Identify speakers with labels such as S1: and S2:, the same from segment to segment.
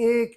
S1: 1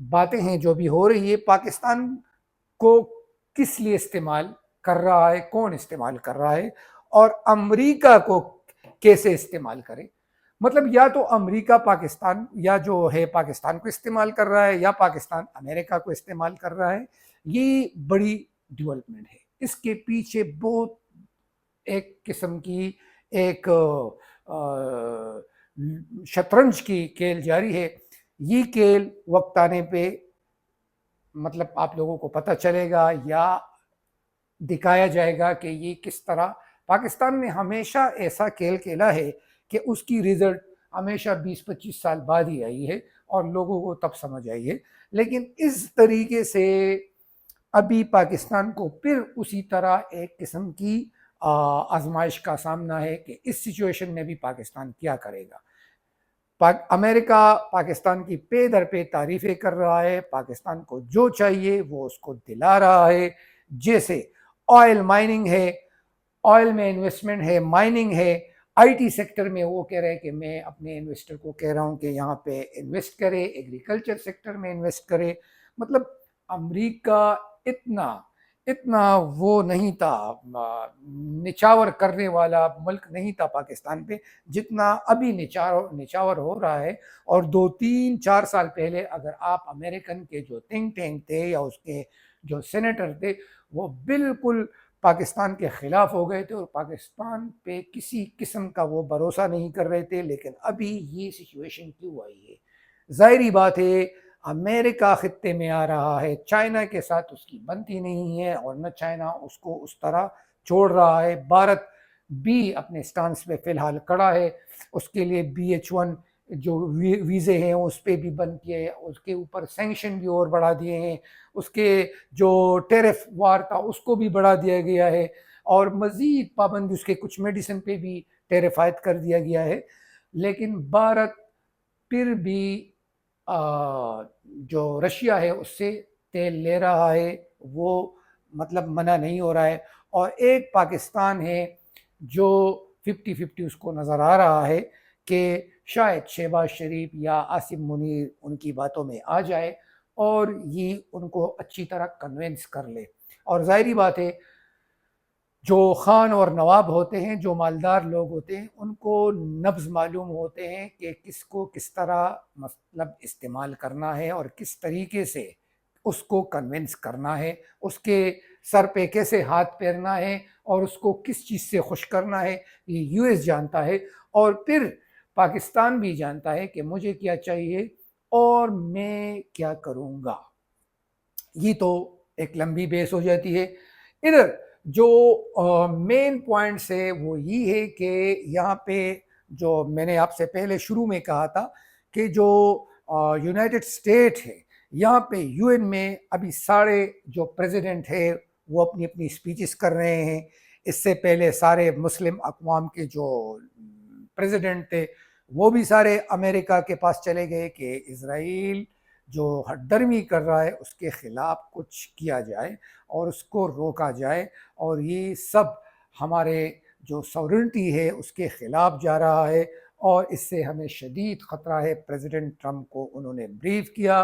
S1: باتیں ہیں جو بھی ہو رہی ہے، پاکستان کو کس لیے استعمال کر رہا ہے، کون استعمال کر رہا ہے، اور امریکہ کو کیسے استعمال کرے. مطلب یا تو امریکہ پاکستان یا جو ہے پاکستان کو استعمال کر رہا ہے، یا پاکستان امریکہ کو استعمال کر رہا ہے. یہ بڑی ڈیولپمنٹ ہے. اس کے پیچھے بہت ایک قسم کی ایک شطرنج کی کھیل جاری ہے. یہ کھیل وقت آنے پہ مطلب آپ لوگوں کو پتہ چلے گا یا دکھایا جائے گا کہ یہ کس طرح پاکستان نے ہمیشہ ایسا کھیل کھیلا ہے کہ اس کی رزلٹ ہمیشہ 20-25 سال بعد ہی آئی ہے اور لوگوں کو تب سمجھ آئی ہے. لیکن اس طریقے سے ابھی پاکستان کو پھر اسی طرح ایک قسم کی آزمائش کا سامنا ہے کہ اس سچویشن میں بھی پاکستان کیا کرے گا. امریکہ پاکستان کی پے در پہ تعریفیں کر رہا ہے، پاکستان کو جو چاہیے وہ اس کو دلا رہا ہے. جیسے آئل مائننگ ہے، آئل میں انویسٹمنٹ ہے، مائننگ ہے. آئی ٹی سیکٹر میں وہ کہہ رہے ہیں کہ میں اپنے انویسٹر کو کہہ رہا ہوں کہ یہاں پہ انویسٹ کرے، ایگریکلچر سیکٹر میں انویسٹ کرے. مطلب امریکہ اتنا وہ نہیں تھا، نچاور کرنے والا ملک نہیں تھا پاکستان پہ جتنا ابھی نچاور ہو رہا ہے. اور 2-3-4 سال پہلے اگر آپ امریکن کے جو تھنک ٹینک تھے یا اس کے جو سینیٹر تھے وہ بالکل پاکستان کے خلاف ہو گئے تھے اور پاکستان پہ کسی قسم کا وہ بھروسہ نہیں کر رہے تھے. لیکن ابھی یہ سچویشن کیوں آئی ہے؟ ظاہری بات ہے امریکہ خطے میں آ رہا ہے، چائنا کے ساتھ اس کی بنتی نہیں ہے اور نہ چائنا اس کو اس طرح چھوڑ رہا ہے. بھارت بھی اپنے سٹانس پہ فی الحال کڑا ہے. اس کے لیے BH1 جو ویزے ہیں اس پہ بھی بند کیے، اس کے اوپر سینکشن بھی اور بڑھا دیے ہیں، اس کے جو ٹیرف وار تھا اس کو بھی بڑھا دیا گیا ہے اور مزید پابندی اس کے کچھ میڈیسن پہ بھی ٹیرف عائد کر دیا گیا ہے. لیکن بھارت پھر بھی جو رشیا ہے اس سے تیل لے رہا ہے، وہ مطلب منع نہیں ہو رہا ہے. اور ایک پاکستان ہے جو 50-50 اس کو نظر آ رہا ہے کہ شاید شہباز شریف یا عاصم منیر ان کی باتوں میں آ جائے اور یہ ان کو اچھی طرح کنونس کر لے. اور ظاہری بات ہے جو خان اور نواب ہوتے ہیں، جو مالدار لوگ ہوتے ہیں، ان کو نبض معلوم ہوتے ہیں کہ کس کو کس طرح مطلب استعمال کرنا ہے اور کس طریقے سے اس کو کنونس کرنا ہے، اس کے سر پہ کیسے ہاتھ پھیرنا ہے اور اس کو کس چیز سے خوش کرنا ہے. یہ US جانتا ہے اور پھر پاکستان بھی جانتا ہے کہ مجھے کیا چاہیے اور میں کیا کروں گا. یہ تو ایک لمبی بحث ہو جاتی ہے. ادھر جو مین پوائنٹس ہے وہ یہ ہے کہ یہاں پہ جو میں نے آپ سے پہلے شروع میں کہا تھا کہ جو یونائٹڈ اسٹیٹ ہے یہاں پہ UN میں ابھی سارے جو پریزیڈنٹ ہے وہ اپنی اپنی اسپیچز کر رہے ہیں. اس سے پہلے سارے مسلم اقوام کے جو پریزیڈنٹ تھے وہ بھی سارے امریکہ کے پاس چلے گئے کہ اسرائیل جو ہٹ درمی کر رہا ہے اس کے خلاف کچھ کیا جائے اور اس کو روکا جائے. اور یہ سب ہمارے جو سورنٹی ہے اس کے خلاف جا رہا ہے اور اس سے ہمیں شدید خطرہ ہے. پریزیڈنٹ ٹرمپ کو انہوں نے بریف کیا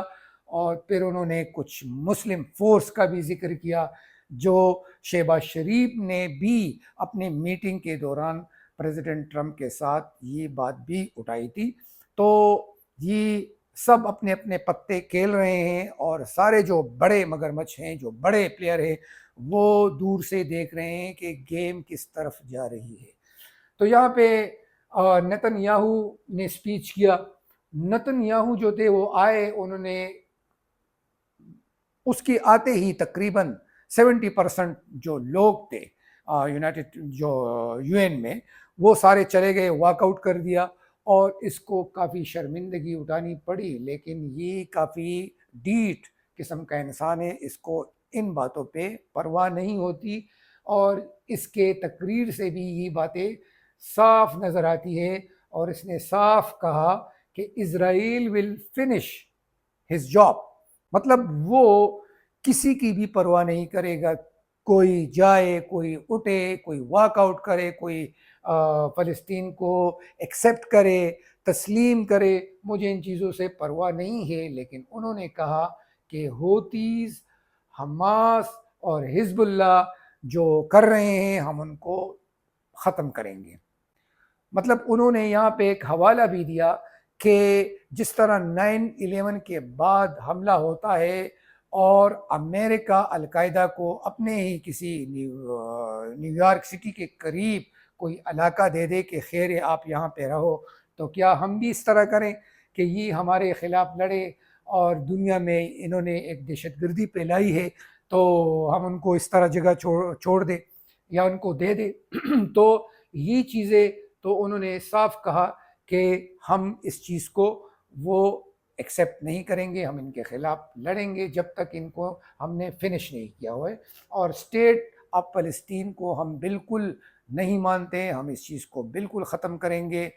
S1: اور پھر انہوں نے کچھ مسلم فورس کا بھی ذکر کیا جو شہباز شریف نے بھی اپنے میٹنگ کے دوران پریزیڈنٹ ٹرمپ کے ساتھ یہ بات بھی اٹھائی تھی. تو یہ سب اپنے اپنے پتے کھیل رہے ہیں اور سارے جو بڑے مگرمچھ ہیں، جو بڑے پلیئر ہیں، وہ دور سے دیکھ رہے ہیں کہ گیم کس طرف جا رہی ہے. تو یہاں پہ نتن یاہو نے سپیچ کیا. نتن یاہو جو تھے وہ آئے، انہوں نے اس کے آتے ہی تقریباً 70% جو لوگ تھے یونائٹڈ جو UN میں وہ سارے چلے گئے، واک آؤٹ کر دیا اور اس کو کافی شرمندگی اٹھانی پڑی. لیکن یہ کافی ڈیٹ قسم کا انسان ہے، اس کو ان باتوں پہ پرواہ نہیں ہوتی اور اس کے تقریر سے بھی یہ باتیں صاف نظر آتی ہے. اور اس نے صاف کہا کہ اسرائیل ول فنش ہز جاب. مطلب وہ کسی کی بھی پرواہ نہیں کرے گا، کوئی جائے، کوئی اٹھے، کوئی واک آؤٹ کرے، کوئی فلسطین کو ایکسیپٹ کرے، تسلیم کرے، مجھے ان چیزوں سے پرواہ نہیں ہے، لیکن انہوں نے کہا کہ ہوتیز، حماس اور حزب اللہ جو کر رہے ہیں ہم ان کو ختم کریں گے۔ مطلب انہوں نے یہاں پہ ایک حوالہ بھی دیا کہ جس طرح 9/11 کے بعد حملہ ہوتا ہے اور امریکہ القاعدہ کو اپنے ہی کسی نیو یارک سٹی کے قریب کوئی علاقہ دے دے کہ خیر ہے آپ یہاں پہ رہو، تو کیا ہم بھی اس طرح کریں کہ یہ ہمارے خلاف لڑے اور دنیا میں انہوں نے ایک دہشت گردی پھیلائی ہے تو ہم ان کو اس طرح جگہ چھوڑ دیں یا ان کو دے دیں؟ تو یہ چیزیں تو انہوں نے صاف کہا کہ ہم اس چیز کو وہ ایکسیپٹ نہیں کریں گے، ہم ان کے خلاف لڑیں گے جب تک ان کو ہم نے فنش نہیں کیا ہوا ہے، اور اسٹیٹ آف فلسطین کو ہم بالکل نہیں مانتے، ہم اس چیز کو بالکل ختم کریں گے،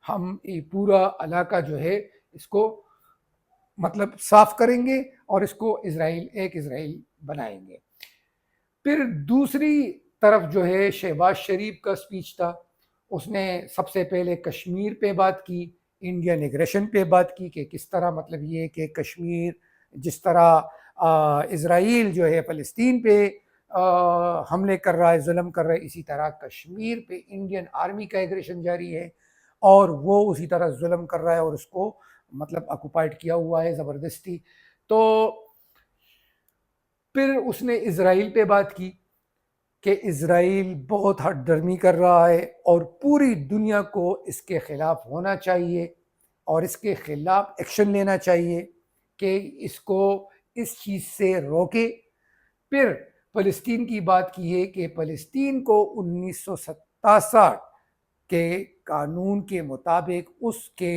S1: ہم یہ پورا علاقہ جو ہے اس کو مطلب صاف کریں گے اور اس کو ایک اسرائیل بنائیں گے۔ پھر دوسری طرف جو ہے شہباز شریف کا سپیچ تھا، اس نے سب سے پہلے کشمیر پہ بات کی، انڈین ایگریشن پہ بات کی کہ کس طرح مطلب یہ کہ کشمیر جس طرح اسرائیل جو ہے فلسطین پہ حملے کر رہا ہے، ظلم کر رہا ہے، اسی طرح کشمیر پہ انڈین آرمی کا ایگریشن جاری ہے اور وہ اسی طرح ظلم کر رہا ہے اور اس کو مطلب آکوپائڈ کیا ہوا ہے زبردستی۔ تو پھر اس نے اسرائیل پہ بات کی کہ اسرائیل بہت ہٹ درمی کر رہا ہے اور پوری دنیا کو اس کے خلاف ہونا چاہیے اور اس کے خلاف ایکشن لینا چاہیے کہ اس کو اس چیز سے روکے۔ پھر فلسطین کی بات کی ہے کہ فلسطین کو 1967 کے قانون کے مطابق اس کے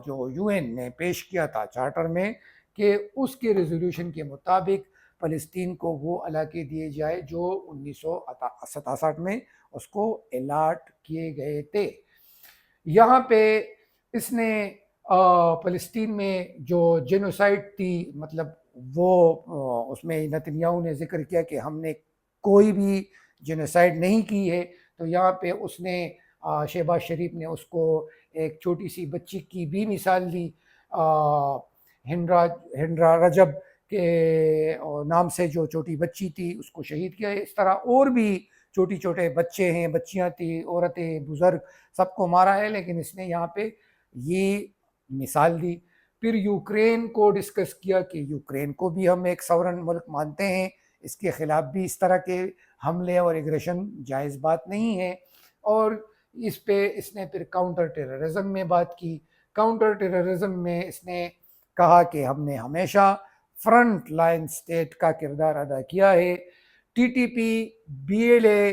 S1: جو یو این نے پیش کیا تھا چارٹر میں کہ اس کے ریزولوشن کے مطابق فلسطین کو وہ علاقے دیے جائے جو 1967 میں اس کو الاٹ کیے گئے تھے۔ یہاں پہ اس نے فلسطین میں جو جینوسائیڈ تھی مطلب وہ اس میں نتنیاہو نے ذکر کیا کہ ہم نے کوئی بھی جینوسائیڈ نہیں کی ہے، تو یہاں پہ اس نے شہباز شریف نے اس کو ایک چھوٹی سی بچی کی بھی مثال دی، ہنڈرا رجب کے نام سے جو چھوٹی بچی تھی اس کو شہید کیا ہے۔ اس طرح اور بھی چھوٹے بچے ہیں، بچیاں تھیں، عورتیں، بزرگ، سب کو مارا ہے، لیکن اس نے یہاں پہ یہ مثال دی۔ پھر یوکرین کو ڈسکس کیا کہ یوکرین کو بھی ہم ایک سورن ملک مانتے ہیں، اس کے خلاف بھی اس طرح کے حملے اور ایگریشن جائز بات نہیں ہے، اور اس پہ اس نے پھر کاؤنٹر ٹیررزم میں بات کی۔ کاؤنٹر ٹیررزم میں اس نے کہا کہ ہم نے ہمیشہ فرنٹ لائن سٹیٹ کا کردار ادا کیا ہے، T T P, B L A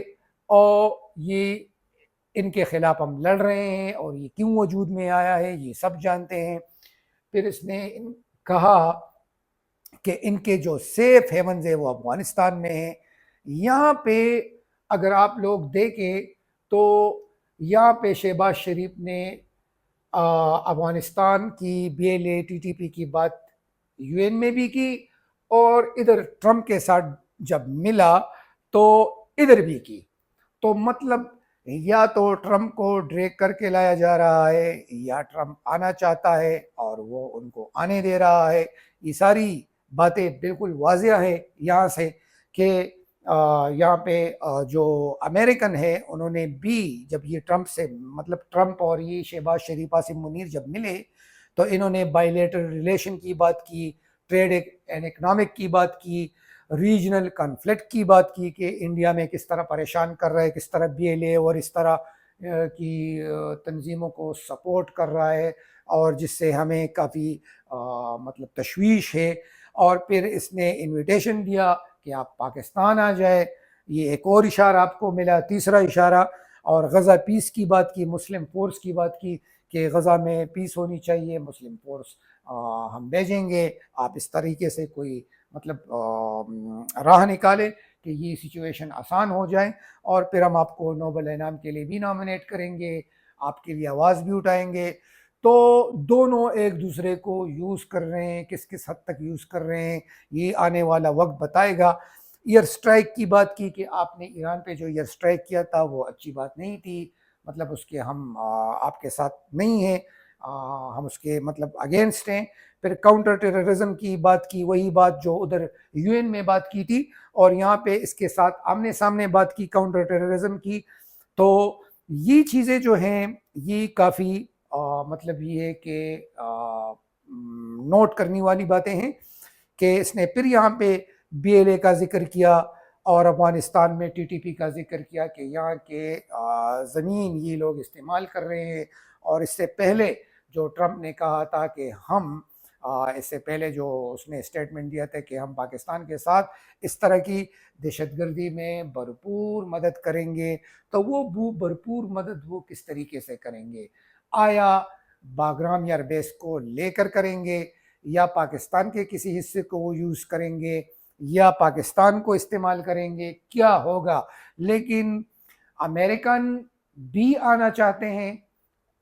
S1: اور یہ ان کے خلاف ہم لڑ رہے ہیں اور یہ کیوں وجود میں آیا ہے یہ سب جانتے ہیں۔ پھر اس نے کہا کہ ان کے جو سیف ہیونز ہیں وہ افغانستان میں ہیں۔ یہاں پہ اگر آپ لوگ دیکھیں تو یہاں پہ شہباز شریف نے افغانستان کی B L A T T P کی بات یو این میں بھی کی اور ادھر ٹرمپ کے ساتھ جب ملا تو ادھر بھی کی۔ تو مطلب یا تو ٹرمپ کو ڈریگ کر کے لایا جا رہا ہے یا ٹرمپ آنا چاہتا ہے اور وہ ان کو آنے دے رہا ہے۔ یہ ساری باتیں بالکل واضح ہے یہاں سے کہ یہاں پہ جو امریکن ہے انہوں نے بھی جب یہ ٹرمپ سے مطلب ٹرمپ اور یہ شہباز شریف عاصم منیر جب ملے تو انہوں نے بائیلیٹرل ریلیشن کی بات کی، ٹریڈ اینڈ اکنامک کی بات کی، ریجنل کنفلکٹ کی بات کی کہ انڈیا میں کس طرح پریشان کر رہا ہے، کس طرح بی ایل اے اور اس طرح کی تنظیموں کو سپورٹ کر رہا ہے اور جس سے ہمیں کافی مطلب تشویش ہے۔ اور پھر اس نے انویٹیشن دیا کہ آپ پاکستان آ جائے، یہ ایک اور اشارہ آپ کو ملا، تیسرا اشارہ، اور غزہ پیس کی بات کی، مسلم فورس کی بات کی کہ غزہ میں پیس ہونی چاہیے، مسلم فورس ہم بھیجیں گے، آپ اس طریقے سے کوئی مطلب راہ نکالے کہ یہ سچویشن آسان ہو جائے اور پھر ہم آپ کو نوبل انعام کے لیے بھی نامنیٹ کریں گے، آپ کے لیے آواز بھی اٹھائیں گے۔ تو دونوں ایک دوسرے کو یوز کر رہے ہیں، کس کس حد تک یوز کر رہے ہیں یہ آنے والا وقت بتائے گا۔ ایئر سٹرائک کی بات کی کہ آپ نے ایران پہ جو ایئر سٹرائک کیا تھا وہ اچھی بات نہیں تھی، مطلب اس کے ہم آپ کے ساتھ نہیں ہیں، ہم اس کے مطلب اگینسٹ ہیں. پھر کاؤنٹر ٹیررزم کی بات کی، وہی بات جو ادھر یو این میں بات کی تھی، اور یہاں پہ اس کے ساتھ آمنے سامنے بات کی کاؤنٹر ٹیررزم کی. تو یہ چیزیں جو ہیں یہ کافی مطلب یہ ہے کہ نوٹ کرنے والی باتیں ہیں کہ اس نے پھر یہاں پہ بی ایل اے کا ذکر کیا اور افغانستان میں ٹی ٹی پی کا ذکر کیا کہ یہاں کے زمین یہ لوگ استعمال کر رہے ہیں. اور اس سے پہلے جو ٹرمپ نے کہا تھا کہ ہم اس سے پہلے جو اس نے اسٹیٹمنٹ دیا تھا کہ ہم پاکستان کے ساتھ اس طرح کی دہشت گردی میں بھرپور مدد کریں گے، تو وہ بھرپور مدد وہ کس طریقے سے کریں گے؟ آیا باگرام ایئر بیس کو لے کر کریں گے، یا پاکستان کے کسی حصے کو وہ یوز کریں گے، یا پاکستان کو استعمال کریں گے؟ کیا ہوگا؟ لیکن امریکن بھی آنا چاہتے ہیں،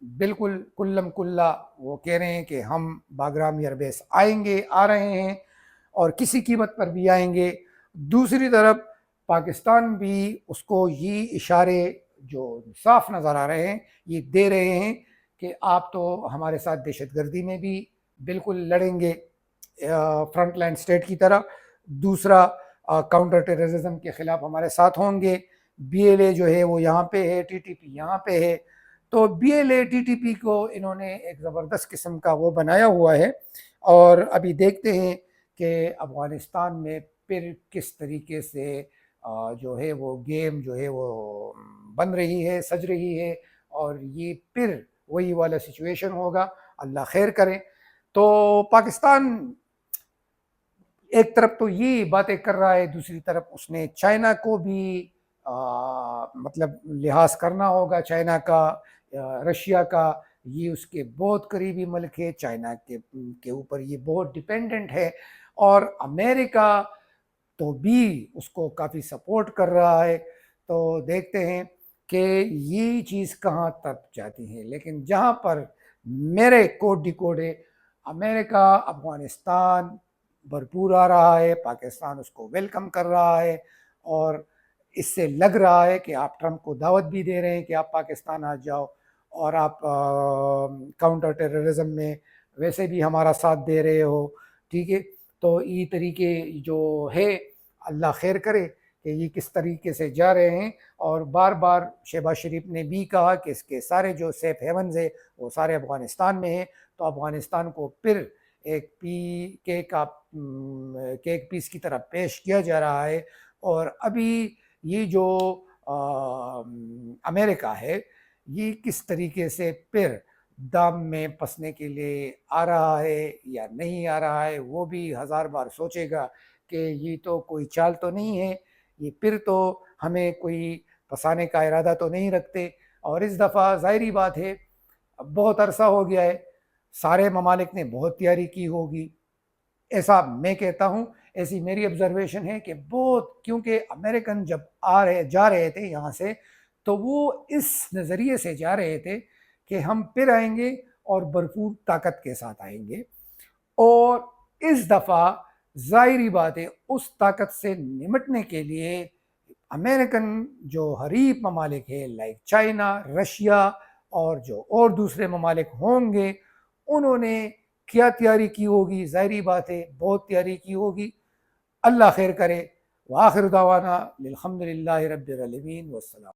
S1: بالکل کلم کلا وہ کہہ رہے ہیں کہ ہم باگرام ایئر بیس آئیں گے، آ رہے ہیں، اور کسی قیمت پر بھی آئیں گے. دوسری طرف پاکستان بھی اس کو یہ اشارے جو صاف نظر آ رہے ہیں یہ دے رہے ہیں کہ آپ تو ہمارے ساتھ دہشت گردی میں بھی بالکل لڑیں گے فرنٹ لائن سٹیٹ کی طرح، دوسرا کاؤنٹر ٹیررزم کے خلاف ہمارے ساتھ ہوں گے. بی ایل اے جو ہے وہ یہاں پہ ہے، ٹی ٹی پی یہاں پہ ہے. تو B L A T T P کو انہوں نے ایک زبردست قسم کا وہ بنایا ہوا ہے، اور ابھی دیکھتے ہیں کہ افغانستان میں پھر کس طریقے سے جو ہے وہ گیم جو ہے وہ بن رہی ہے، سج رہی ہے، اور یہ پھر وہی والا سچویشن ہوگا. اللہ خیر کرے. تو پاکستان ایک طرف تو یہ باتیں کر رہا ہے، دوسری طرف اس نے چائنا کو بھی مطلب لحاظ کرنا ہوگا. چائنا کا، رشیا کا، یہ اس کے بہت قریبی ملک ہے، چائنا کے اوپر یہ بہت ڈیپینڈنٹ ہے، اور امریکہ تو بھی اس کو کافی سپورٹ کر رہا ہے. تو دیکھتے ہیں کہ یہ چیز کہاں تک جاتی ہے. لیکن جہاں پر میرے کوڈ ڈیکوڈ ہے، امریکہ افغانستان بھرپور آ رہا ہے، پاکستان اس کو ویلکم کر رہا ہے، اور اس سے لگ رہا ہے کہ آپ ٹرمپ کو دعوت بھی دے رہے ہیں کہ آپ پاکستان آ جاؤ، اور آپ کاؤنٹر ٹیررزم میں ویسے بھی ہمارا ساتھ دے رہے ہو. ٹھیک ہے، تو یہ طریقے جو ہے اللہ خیر کرے کہ یہ کس طریقے سے جا رہے ہیں. اور بار بار شہباز شریف نے بھی کہا کہ اس کے سارے جو سیف ہیونز ہیں وہ سارے افغانستان میں ہیں. تو افغانستان کو پھر ایک کیک پیس کی طرح پیش کیا جا رہا ہے. اور ابھی یہ جو امریکہ ہے یہ کس طریقے سے پھر دام میں پسنے کے لیے آ رہا ہے یا نہیں آ رہا ہے، وہ بھی ہزار بار سوچے گا کہ یہ تو کوئی چال تو نہیں ہے، یہ پھر تو ہمیں کوئی پھنسانے کا ارادہ تو نہیں رکھتے. اور اس دفعہ ظاہری بات ہے بہت عرصہ ہو گیا ہے، سارے ممالک نے بہت تیاری کی ہوگی، ایسا میں کہتا ہوں، ایسی میری آبزرویشن ہے کہ بہت، کیونکہ امریکن جب جا رہے تھے یہاں سے تو وہ اس نظریے سے جا رہے تھے کہ ہم پھر آئیں گے اور بھرپور طاقت کے ساتھ آئیں گے. اور اس دفعہ ظاہری بات ہے اس طاقت سے نمٹنے کے لیے امریکن جو حریف ممالک ہے لائک چائنا، رشیا، اور جو اور دوسرے ممالک ہوں گے، انہوں نے کیا تیاری کی ہوگی؟ ظاہری بات ہے بہت تیاری کی ہوگی. اللہ خیر کرے. وآخر دعوانا الحمدللہ رب العالمین والسلام.